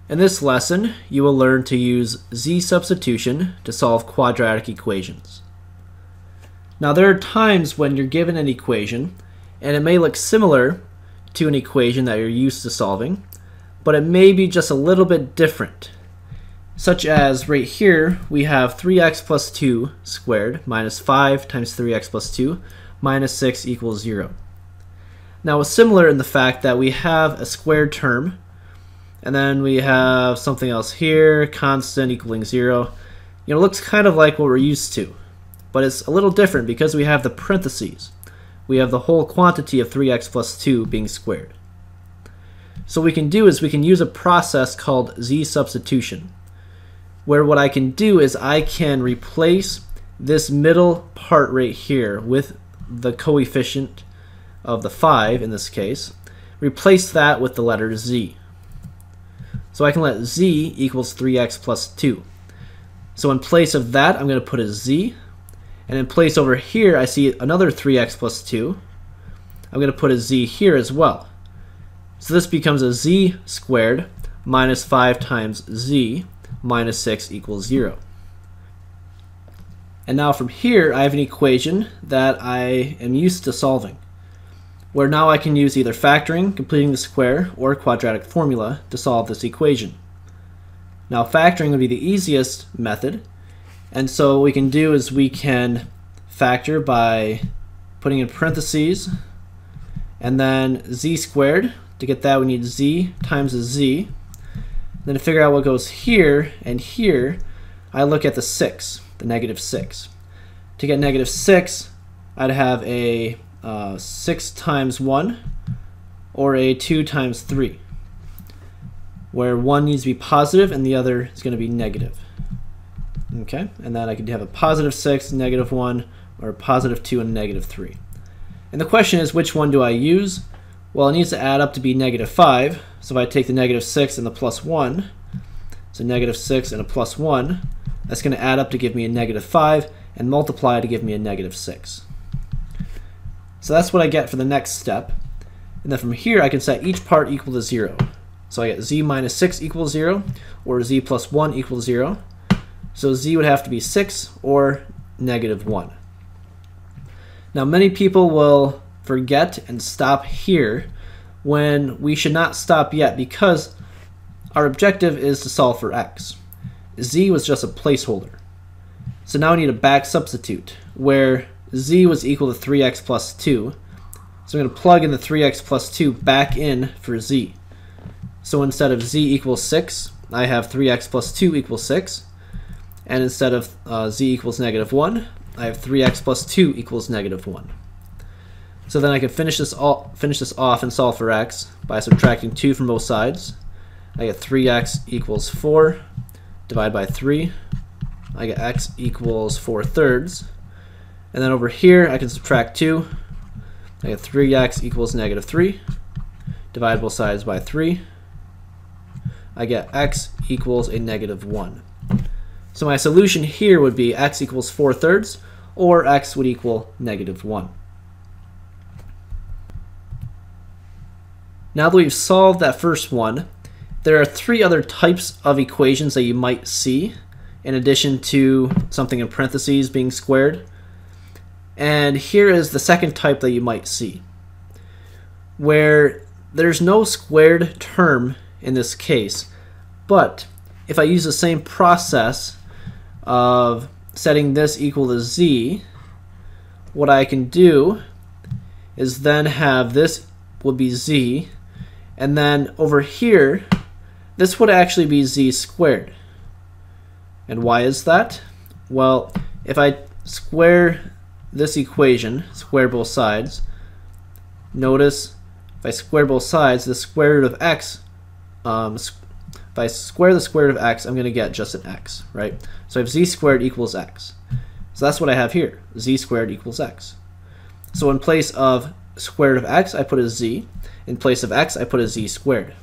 In this lesson, you will learn to use z substitution to solve quadratic equations. Now there are times when you're given an equation and it may look similar to an equation that you're used to solving, but it may be just a little bit different. Such as right here, we have 3x plus 2 squared minus 5 times 3x plus 2 minus 6 equals 0. Now it's similar in the fact that we have a squared term, and then we have something else here, constant equaling 0. It looks kind of like what we're used to, but it's a little different because we have the parentheses. We have the whole quantity of 3x plus 2 being squared. So what we can do is we can use a process called z substitution, where what I can do is I can replace this middle part right here with the coefficient of the 5 in this case, replace that with the letter z. So I can let z equals 3x plus 2. So in place of that, I'm going to put a z. And in place over here, I see another 3x plus 2. I'm going to put a z here as well. So this becomes a z squared minus 5 times z minus 6 equals 0. And now from here, I have an equation that I am used to solving, where now I can use either factoring, completing the square, or quadratic formula to solve this equation. Now factoring would be the easiest method, and so what we can do is we can factor by putting in parentheses, and then z squared. To get that, we need z times a z. Then to figure out what goes here and here, I look at the 6, the negative 6. To get negative 6, I'd have a 6 times 1 or a 2 times 3, where one needs to be positive and the other is going to be negative. Okay, and then I could have a positive 6, negative 1, or a positive 2 and a negative 3. And the question is, which one do I use? Well, it needs to add up to be negative 5, so if I take the negative 6 and the plus 1, so negative 6 and a plus 1, that's going to add up to give me a negative 5, and multiply to give me a negative 6. So that's what I get for the next step. And then from here, I can set each part equal to 0. So I get z minus 6 equals 0, or z plus 1 equals 0. So z would have to be 6 or negative 1. Now many people will forget and stop here when we should not stop yet, because our objective is to solve for x. Z was just a placeholder. So now we need a back substitute, where z was equal to 3x plus 2. So I'm going to plug in the 3x plus 2 back in for z. So instead of z equals 6, I have 3x plus 2 equals 6. And instead of z equals negative 1, I have 3x plus 2 equals negative 1. So then I can finish this off and solve for x by subtracting 2 from both sides. I get 3x equals 4, divide by 3. I get x equals 4/3. And then over here, I can subtract 2. I get 3x equals negative 3. Divide both sides by 3. I get x equals a negative 1. So my solution here would be x equals 4/3, or x would equal negative 1. Now that we've solved that first one, there are 3 other types of equations that you might see, in addition to something in parentheses being squared. And here is the second type that you might see, where there's no squared term in this case, but if I use the same process of setting this equal to z, what I can do is then have this would be z, and then over here, this would actually be z squared. And why is that? Well, if I square this equation, square both sides, notice if I square both sides, the square root of x, if I square the square root of x, I'm going to get just an x, right? So I have z squared equals x. So that's what I have here, z squared equals x. So in place of square root of x, I put a z. In place of x, I put a z squared.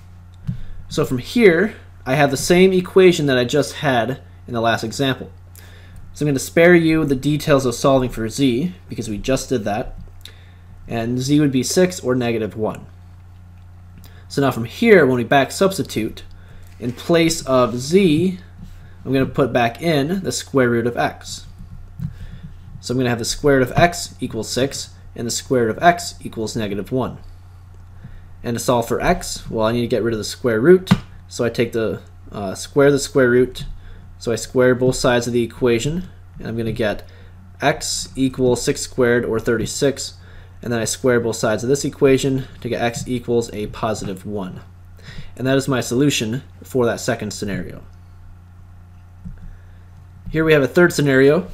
So from here, I have the same equation that I just had in the last example. So I'm going to spare you the details of solving for z, because we just did that. And z would be 6 or negative 1. So now from here, when we back substitute, in place of z, I'm going to put back in the square root of x. So I'm going to have the square root of x equals 6, and the square root of x equals -1. And to solve for x, well, I need to get rid of the square root, so I take the square of the square root, so I square both sides of the equation, and I'm going to get x equals 6 squared, or 36, and then I square both sides of this equation to get x equals a +1. And that is my solution for that second scenario. Here we have a third scenario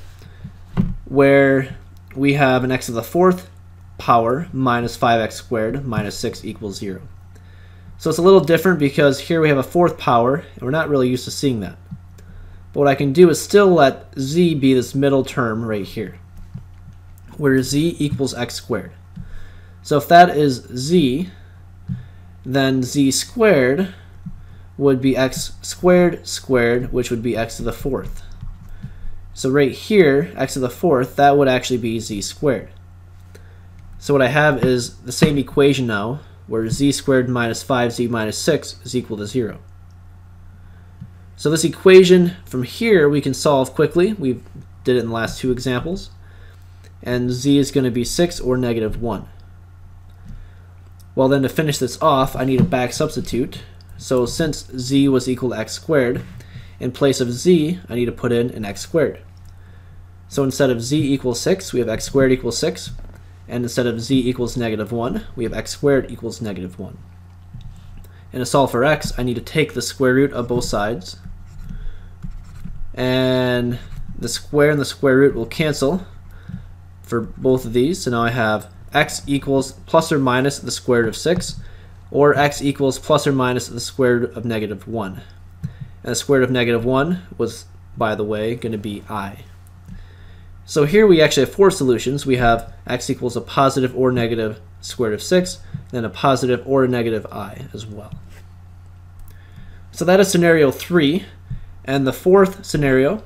where we have an x to the fourth power minus 5x squared minus 6 equals 0. So it's a little different because here we have a fourth power, and we're not really used to seeing that. But what I can do is still let z be this middle term right here, where z equals x squared. So if that is z, then z squared would be x squared squared, which would be x to the fourth. So right here, x to the fourth, that would actually be z squared. So what I have is the same equation now, where z squared minus 5z minus 6 is equal to 0. So this equation from here we can solve quickly. We did it in the last two examples. And z is going to be 6 or -1. Well, then to finish this off, I need a back substitute. So since z was equal to x squared, in place of z, I need to put in an x squared. So instead of z equals 6, we have x squared equals 6. And instead of z equals -1, we have x squared equals -1. And to solve for x, I need to take the square root of both sides. And the square and the square root will cancel for both of these. So now I have x equals plus or minus the square root of 6, or x equals plus or minus the square root of -1. And the square root of -1 was, by the way, going to be I. So here we actually have four solutions. We have x equals a positive or negative square root of 6, then a positive or a negative I as well. So that is scenario 3. And the fourth scenario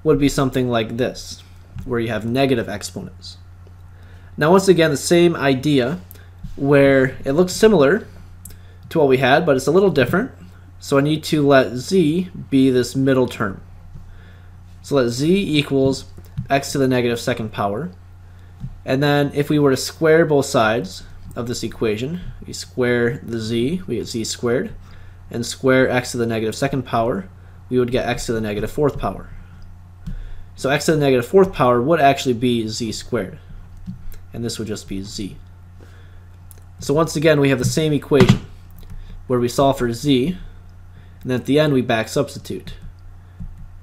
would be something like this, where you have negative exponents. Now once again, the same idea, where it looks similar to what we had, but it's a little different. So I need to let z be this middle term. So let z equals x to the -2nd power. And then if we were to square both sides of this equation, we square the z, we get z squared, and square x to the -2nd power, we would get x to the -4th power. So x to the -4th power would actually be z squared, and this would just be z. So once again, we have the same equation, where we solve for z, and then at the end we back substitute.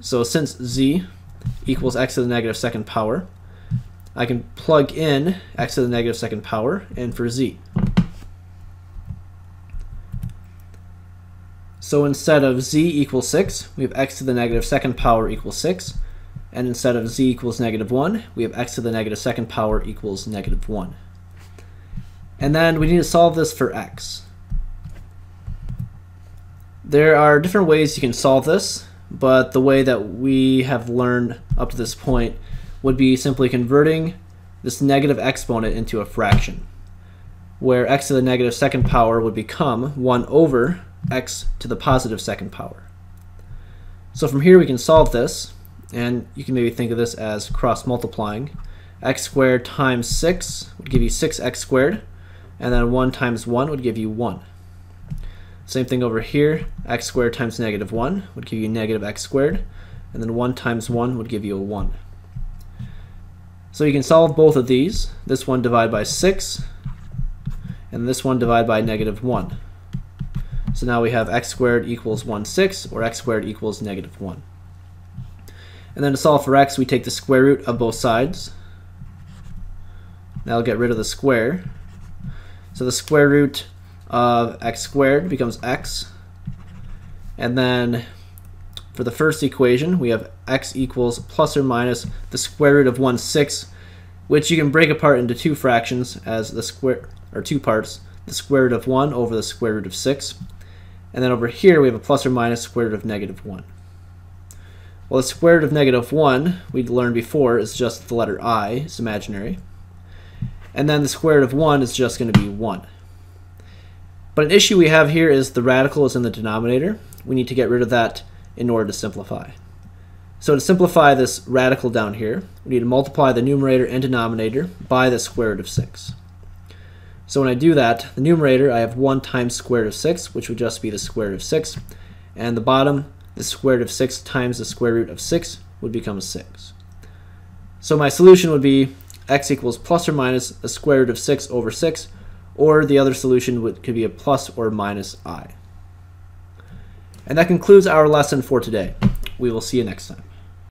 So since z equals x to the -2nd power, I can plug in x to the -2nd power in for z. So instead of z equals 6, we have x to the -2nd power equals 6. And instead of z equals -1, we have x to the -2nd power equals -1. And then we need to solve this for x. There are different ways you can solve this, but the way that we have learned up to this point would be simply converting this negative exponent into a fraction, where x to the -2nd power would become 1 over x to the +2nd power. So from here we can solve this, and you can maybe think of this as cross multiplying. X squared times 6 would give you 6x squared, and then 1 times 1 would give you 1. Same thing over here, x squared times -1 would give you -x squared, and then 1 times 1 would give you a 1. So you can solve both of these, this one divided by 6, and this one divided by -1. So now we have x squared equals 1/6, or x squared equals -1. And then to solve for x, we take the square root of both sides. That'll get rid of the square. So the square root of x squared becomes x. And then for the first equation, we have x equals plus or minus the square root of 1/6, which you can break apart into two fractions as the square, or two parts, the square root of 1 over the square root of 6. And then over here we have a plus or minus square root of -1. Well, the square root of -1, we learned before, is just the letter I, it's imaginary. And then the square root of 1 is just going to be 1. But an issue we have here is the radical is in the denominator. We need to get rid of that in order to simplify. So to simplify this radical down here, we need to multiply the numerator and denominator by the square root of 6. So when I do that, the numerator, I have 1 times square root of 6, which would just be the square root of 6. And the bottom, the square root of 6 times the square root of 6 would become 6. So my solution would be x equals plus or minus a square root of 6 over 6, or the other solution could be a plus or minus I. And that concludes our lesson for today. We will see you next time.